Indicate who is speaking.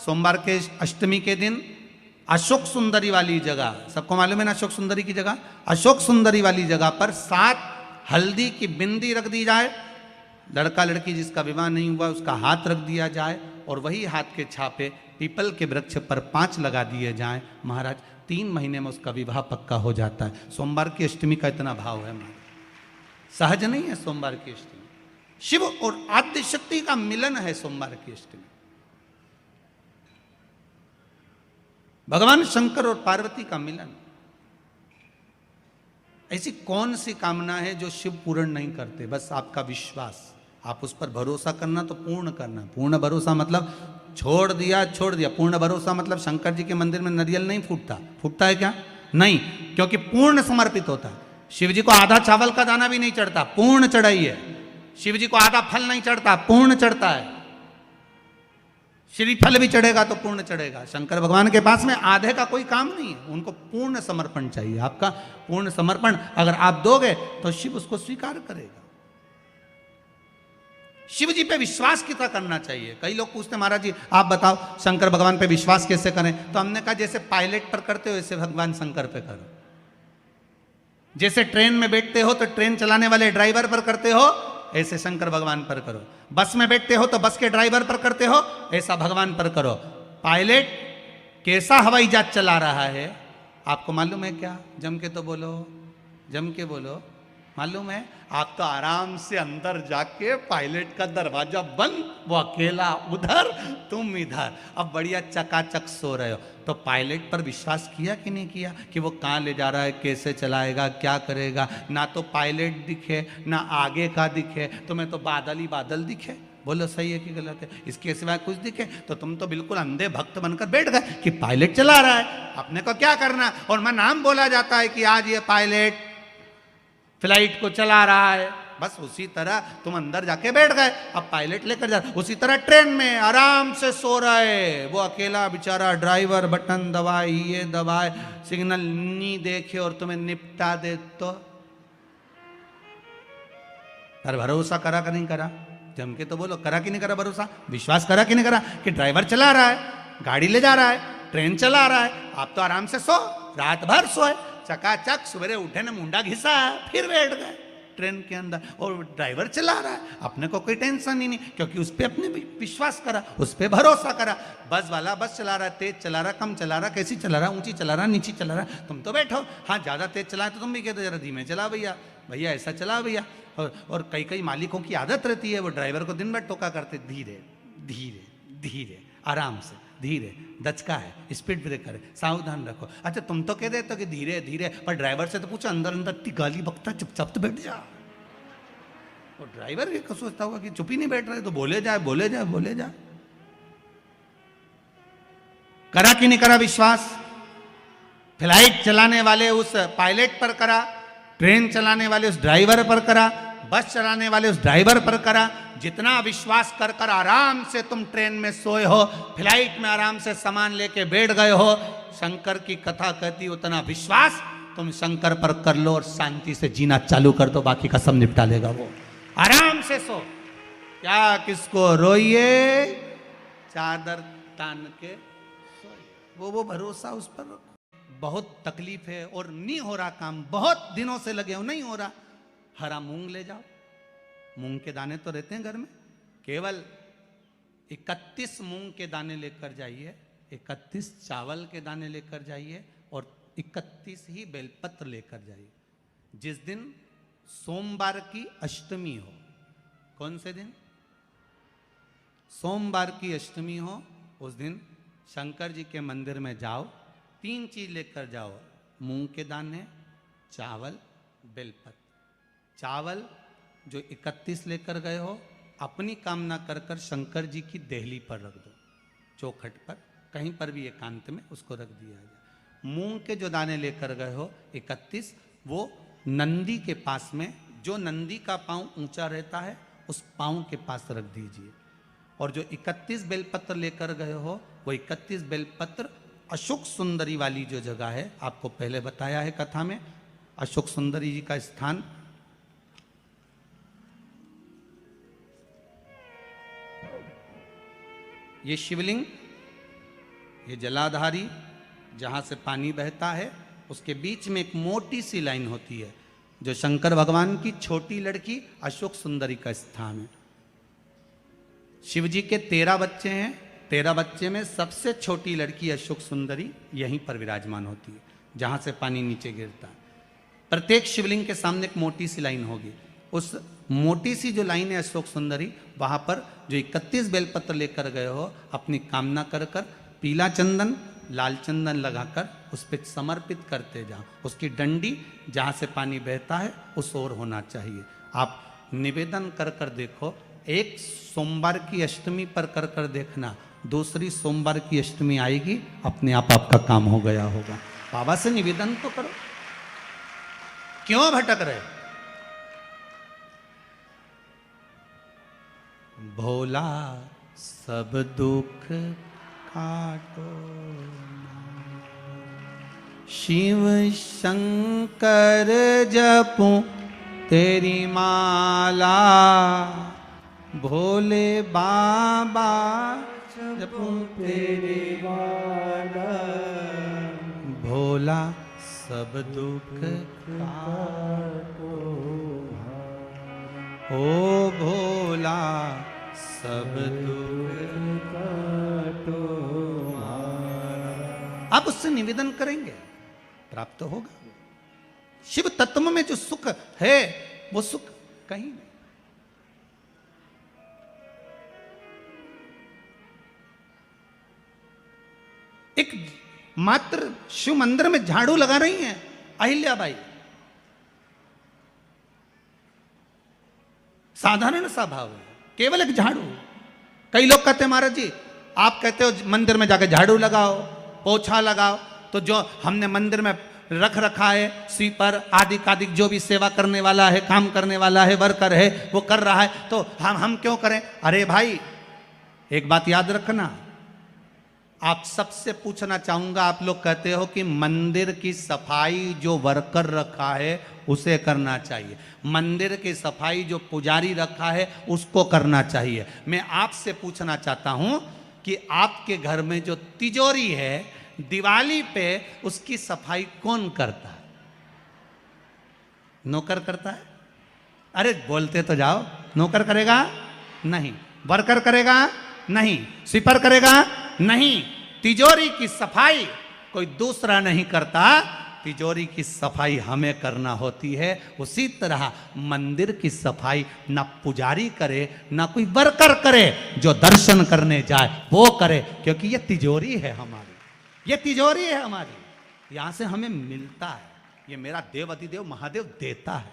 Speaker 1: सोमवार के अष्टमी के दिन अशोक सुंदरी वाली जगह, सबको मालूम है ना अशोक सुंदरी की जगह, अशोक सुंदरी वाली जगह पर 7 हल्दी की बिंदी रख दी जाए। लड़का लड़की जिसका विवाह नहीं हुआ उसका हाथ रख दिया जाए और वही हाथ के छापे पीपल के वृक्ष पर 5 लगा दिए जाएं। महाराज 3 महीने में उसका विवाह पक्का हो जाता है। सोमवार की अष्टमी का इतना भाव है महाराज, सहज नहीं है सोमवार की अष्टमी। शिव और आद्य शक्ति का मिलन है सोमवार की अष्टमी। भगवान शंकर और पार्वती का मिलन। ऐसी कौन सी कामना है जो शिव पूर्ण नहीं करते? बस आपका विश्वास, आप उस पर भरोसा करना तो पूर्ण करना। पूर्ण भरोसा मतलब छोड़ दिया छोड़ दिया। पूर्ण भरोसा मतलब शंकर जी के मंदिर में नारियल नहीं फूटता, फूटता है क्या? नहीं, क्योंकि पूर्ण समर्पित होता है। शिव जी को आधा चावल का दाना भी नहीं चढ़ता, पूर्ण चढ़ाई है। शिव जी को आधा फल नहीं चढ़ता, पूर्ण चढ़ता है। श्रीफल भी चढ़ेगा तो पूर्ण चढ़ेगा। शंकर भगवान के पास में आधे का कोई काम नहीं है, उनको पूर्ण समर्पण चाहिए। आपका पूर्ण समर्पण अगर आप दोगे तो शिव उसको स्वीकार करेगा। शिव जी पे विश्वास कितना करना चाहिए? कई लोग पूछते महाराज जी आप बताओ शंकर भगवान पे विश्वास कैसे करें? तो हमने कहा जैसे पायलट पर करते हो वैसे भगवान शंकर पे करो। जैसे ट्रेन में बैठते हो तो ट्रेन चलाने वाले ड्राइवर पर करते हो, ऐसे शंकर भगवान पर करो। बस में बैठते हो तो बस के ड्राइवर पर करते हो, ऐसा भगवान पर करो। पायलट कैसा हवाई जहाज चला रहा है आपको मालूम है क्या? जम के तो बोलो, जम के बोलो। मालूम है? आप तो आराम से अंदर जाके पायलट का दरवाजा बंद, वो अकेला उधर तुम इधर, अब बढ़िया चकाचक सो रहे हो। तो पायलट पर विश्वास किया कि नहीं किया कि वो कहाँ ले जा रहा है, कैसे चलाएगा, क्या करेगा? ना तो पायलट दिखे ना आगे का दिखे, तुम्हें तो बादल ही बादल दिखे। बोलो सही है कि गलत है? इसके सिवाय कुछ दिखे तो तुम तो बिल्कुल अंधे भक्त बनकर बैठ गए कि पायलट चला रहा है, अपने को क्या करना। और मैं नाम बोला जाता है कि आज ये पायलट फ्लाइट को चला रहा है, बस उसी तरह तुम अंदर जाके बैठ गए, अब पायलट लेकर जा। उसी तरह ट्रेन में आराम से सो रहे, वो अकेला बेचारा ड्राइवर बटन दबाए, ये दबाए, सिग्नल नहीं देखे और तुम्हें निपटा दे तो पर भरोसा करा कि नहीं करा? जम के तो बोलो, करा कि नहीं करा भरोसा? विश्वास करा कि नहीं करा कि ड्राइवर चला रहा है, गाड़ी ले जा रहा है, ट्रेन चला रहा है, आप तो आराम से सो, रात भर सोए, चकाचक सवेरे उठे ना मुंडा घिसा फिर बैठ गए ट्रेन के अंदर, और ड्राइवर चला रहा है, अपने को कोई टेंशन ही नहीं, क्योंकि उस पर अपने विश्वास करा, उस पर भरोसा करा। बस वाला बस चला रहा है, तेज चला रहा, कम चला रहा, कैसी चला रहा, ऊंची चला रहा, नीची चला रहा, तुम तो बैठो। हाँ ज्यादा तेज चला तो तुम भी कहते जरा धीमे चला भैया, भैया ऐसा चला भैया। और कई कई मालिकों की आदत रहती है, वो ड्राइवर को दिन भर टोका करते, धीरे धीरे धीरे, आराम से, धीरे, दचका है, स्पीड ब्रेकर है, सावधान रखो। अच्छा तुम तो कह देते हो कि धीरे धीरे, पर ड्राइवर से तो पूछो, अंदर अंदर इतनी गाली बकता, चुपचाप तो बैठ जा। और ड्राइवर ये सोचता होगा कि चुप ही नहीं बैठ रहे तो बोले जाए बोले जाए बोले जाए। करा कि नहीं करा विश्वास? फ्लाइट चलाने वाले उस पायलट पर करा, ट्रेन चलाने वाले उस ड्राइवर पर करा, बस चलाने वाले उस ड्राइवर पर करा। जितना विश्वास कर कर आराम से तुम ट्रेन में सोए हो, फ्लाइट में आराम से सामान लेके बैठ गए हो, शंकर की कथा कहती उतना विश्वास तुम शंकर पर कर लो और शांति से जीना चालू कर दो, बाकी का सब निपटा लेगा वो। आराम से सो, क्या किसको रोइए, चादर तान के सोइए, वो भरोसा उस पर रखो। बहुत तकलीफ है और नहीं हो रहा काम, बहुत दिनों से लगे हो, नहीं हो रहा, हरा मूंग ले जाओ। मूंग के दाने तो रहते हैं घर में, केवल 31 मूंग के दाने लेकर जाइए, 31 चावल के दाने लेकर जाइए और 31 ही बेलपत्र लेकर जाइए। जिस दिन सोमवार की अष्टमी हो, कौन से दिन? सोमवार की अष्टमी हो, उस दिन शंकर जी के मंदिर में जाओ, 3 चीज लेकर जाओ, मूंग के दाने, चावल, बेलपत्र। चावल जो 31 लेकर गए हो, अपनी कामना कर कर शंकर जी की देहली पर रख दो, चौखट पर, कहीं पर भी एकांत में उसको रख दिया जाए। मूंग के जो दाने लेकर गए हो 31, वो नंदी के पास में, जो नंदी का पांव ऊंचा रहता है उस पांव के पास रख दीजिए। और जो 31 बेलपत्र लेकर गए हो, वो 31 बेलपत्र अशोक सुंदरी वाली जो जगह है, आपको पहले बताया है कथा में, अशोक सुंदरी जी का स्थान ये शिवलिंग ये जलाधारी जहाँ से पानी बहता है उसके बीच में एक मोटी सी लाइन होती है जो शंकर भगवान की छोटी लड़की अशोक सुंदरी का स्थान है। शिव जी के 13 बच्चे हैं, 13 बच्चे में सबसे छोटी लड़की अशोक सुंदरी यहीं पर विराजमान होती है जहाँ से पानी नीचे गिरता है। प्रत्येक शिवलिंग के सामने एक मोटी सी लाइन होगी, उस मोटी सी जो लाइन है अशोक सुंदरी, वहाँ पर जो 31 बेलपत्र लेकर गए हो अपनी कामना कर कर पीला चंदन लाल चंदन लगाकर उस पर समर्पित करते जाओ। उसकी डंडी जहाँ से पानी बहता है उस ओर होना चाहिए। आप निवेदन कर कर देखो, एक सोमवार की अष्टमी पर कर कर देखना, दूसरी सोमवार की अष्टमी आएगी अपने आप आपका काम हो गया होगा। बाबा से निवेदन तो करो, क्यों भटक रहे? भोला सब दुख काटो, शिव शंकर जपूं तेरी माला, भोले बाबा जपूं तेरी माला, भोला सब दुख काटो, ओ भोला सब दुख काटो। आप उससे निवेदन करेंगे, प्राप्त होगा। शिव तत्व में जो सुख है वो सुख कहीं नहीं। एक मात्र शिव मंदिर में झाड़ू लगा रही हैं अहिल्याबाई, साधारण सा भाव है, केवल एक झाड़ू। कई लोग कहते हैं महाराज जी आप कहते हो मंदिर में जाकर झाड़ू लगाओ पोछा लगाओ, तो जो हमने मंदिर में रख रखा है स्वीपर आदि कादिक जो भी सेवा करने वाला है, काम करने वाला है, वर्कर है, वो कर रहा है, तो हम क्यों करें? अरे भाई एक बात याद रखना, आप सबसे पूछना चाहूंगा, आप लोग कहते हो कि मंदिर की सफाई जो वर्कर रखा है उसे करना चाहिए, मंदिर की सफाई जो पुजारी रखा है उसको करना चाहिए। मैं आपसे पूछना चाहता हूं कि आपके घर में जो तिजोरी है दिवाली पे उसकी सफाई कौन करता है? नौकर करता है? अरे बोलते तो जाओ। नौकर करेगा? नहीं। वर्कर करेगा? नहीं। स्वीपर करेगा? नहीं। तिजोरी की सफाई कोई दूसरा नहीं करता, तिजोरी की सफाई हमें करना होती है। उसी तरह मंदिर की सफाई ना पुजारी करे ना कोई वर्कर करे, जो दर्शन करने जाए वो करे, क्योंकि ये तिजोरी है हमारी, ये तिजोरी है हमारी, यहां से हमें मिलता है, ये मेरा देव अतिदेव महादेव देता है।